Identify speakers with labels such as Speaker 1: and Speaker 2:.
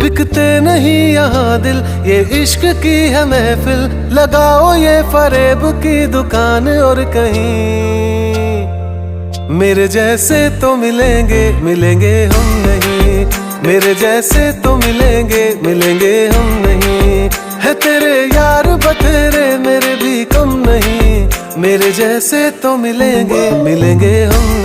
Speaker 1: बिकते नहीं यहाँ दिल, ये इश्क की है महफिल। लगाओ ये फरेब की दुकान और कहीं मेरे जैसे तो मिलेंगे, मिलेंगे हम नहीं। मेरे जैसे तो मिलेंगे, मिलेंगे हम नहीं। है तेरे यार बतेरे, मेरे भी कम नहीं। मेरे जैसे तो मिलेंगे, मिलेंगे हम नहीं।